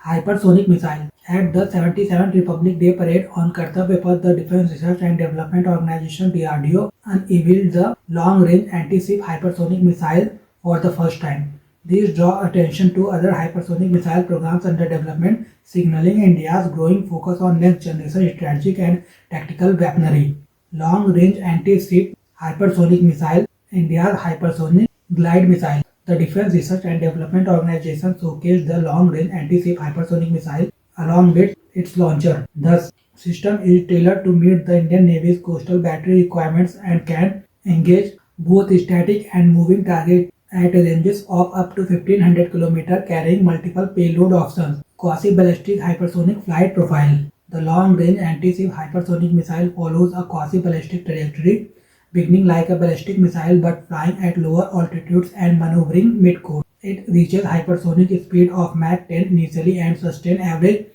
Hypersonic Missile. At the 77th Republic Day Parade on Kartavya Path, the Defense Research and Development Organization (DRDO) unveiled the long-range anti-ship hypersonic missile for the first time. These draw attention to other hypersonic missile programs under development, signaling India's growing focus on next-generation strategic and tactical weaponry. Long-range anti-ship hypersonic missile, India's hypersonic glide missile. The Defense Research and Development Organization showcased the long-range anti-ship hypersonic missile along with its launcher. The system is tailored to meet the Indian Navy's coastal battery requirements and can engage both static and moving targets at ranges of up to 1500 km, carrying multiple payload options. Quasi-ballistic hypersonic flight profile. The long-range anti-ship hypersonic missile follows a quasi-ballistic trajectory, beginning like a ballistic missile but flying at lower altitudes and maneuvering mid-course. It reaches hypersonic speed of Mach 10 initially and sustains average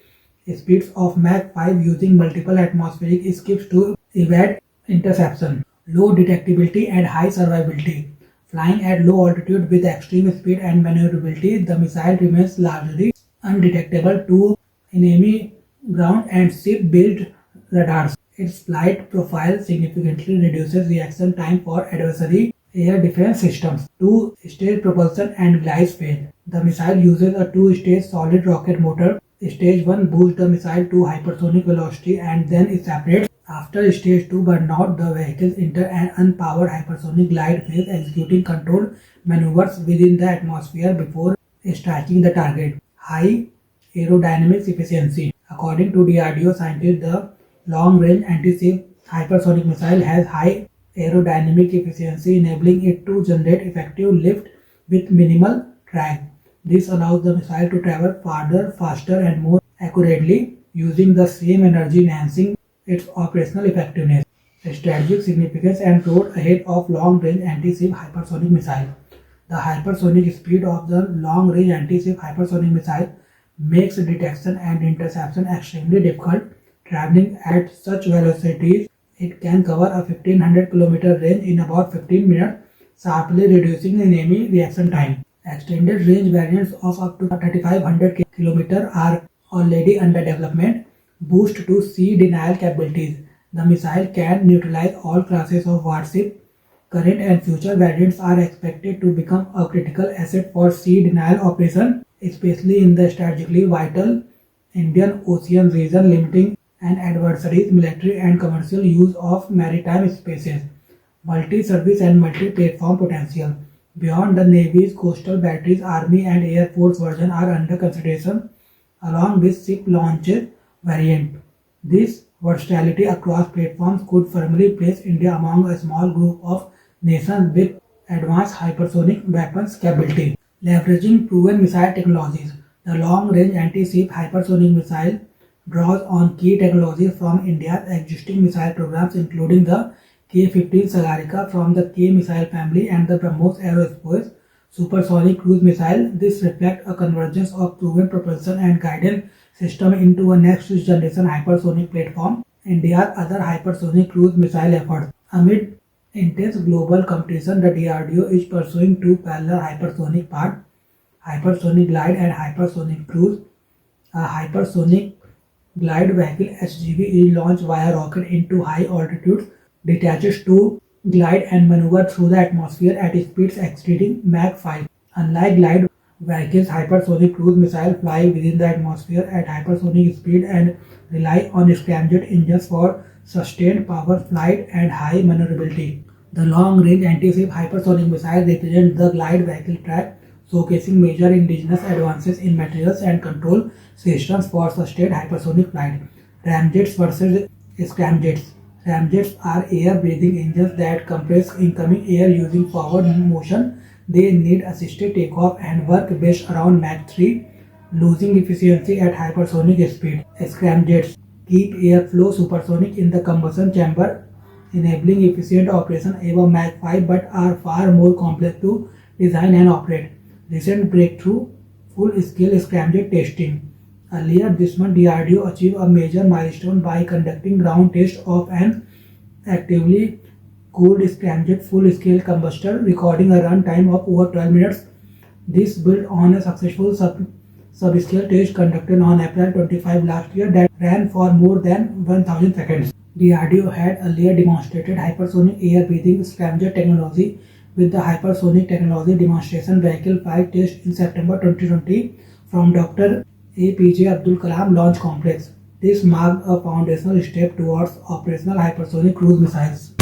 speeds of Mach 5 using multiple atmospheric skips to evade interception. Low detectability and high survivability. Flying at low altitude with extreme speed and maneuverability, the missile remains largely undetectable to enemy ground and ship-based radars. Its flight profile significantly reduces reaction time for adversary air defense systems. Two-stage propulsion and glide phase. The missile uses a two-stage solid rocket motor. Stage 1 boosts the missile to hypersonic velocity and then it separates. After Stage 2 burnout, the vehicles enter an unpowered hypersonic glide phase, executing controlled maneuvers within the atmosphere before striking the target. High aerodynamics efficiency. According to DRDO scientists, the long-range anti-ship hypersonic missile has high aerodynamic efficiency, enabling it to generate effective lift with minimal drag. This allows the missile to travel farther, faster, and more accurately, using the same energy, enhancing its operational effectiveness. Strategic significance and road ahead of long-range anti-ship hypersonic missile. The hypersonic speed of the long-range anti-ship hypersonic missile makes detection and interception extremely difficult. Traveling at such velocities, it can cover a 1500 km range in about 15 minutes, sharply reducing enemy reaction time. Extended range variants of up to 3500 km are already under development. Boost to sea denial capabilities. The missile can neutralize all classes of warship. Current and future variants are expected to become a critical asset for sea denial operation, especially in the strategically vital Indian Ocean region, limiting an adversary's military and commercial use of maritime spaces. Multi-service and multi-platform potential. Beyond the Navy's coastal batteries, Army and Air Force versions are under consideration, along with ship launches variant. This versatility across platforms could firmly place India among a small group of nations with advanced hypersonic weapons capability. Leveraging proven missile technologies. The long-range anti-ship hypersonic missile draws on key technologies from India's existing missile programs, including the K-15 Sagarika from the K missile family and the BrahMos Aerospace supersonic cruise missile. This reflects a convergence of proven propulsion and guidance system into a next-generation hypersonic platform. India's other hypersonic cruise missile efforts. Amid intense global competition, the DRDO is pursuing two parallel hypersonic paths: hypersonic glide and hypersonic cruise. A hypersonic glide vehicle (HGV) is launched via rocket into high altitudes, detaches to glide and maneuver through the atmosphere at speeds exceeding Mach 5. Unlike glide vehicles, hypersonic cruise missiles fly within the atmosphere at hypersonic speed and rely on scramjet engines for sustained power flight and high maneuverability. The long-range anti-ship hypersonic missile represents the glide vehicle track, showcasing major indigenous advances in materials and control systems for sustained hypersonic flight. Ramjets versus scramjets. Ramjets are air-breathing engines that compress incoming air using forward motion. They need assisted takeoff and work best around Mach 3, losing efficiency at hypersonic speed. Scramjets keep airflow supersonic in the combustion chamber, enabling efficient operation above Mach 5 but are far more complex to design and operate. Recent breakthrough: full-scale scramjet testing. Earlier this month, DRDO achieved a major milestone by conducting ground tests of an actively cooled scramjet full-scale combustor, recording a run time of over 12 minutes. This built on a successful subscale test conducted on April 25 last year that ran for more than 1000 seconds. DRDO had earlier demonstrated hypersonic air-breathing scavenger technology with the Hypersonic Technology Demonstration Vehicle flight test in September 2020 from Dr. APJ Abdul Kalam Launch Complex. This marked a foundational step towards operational hypersonic cruise missiles.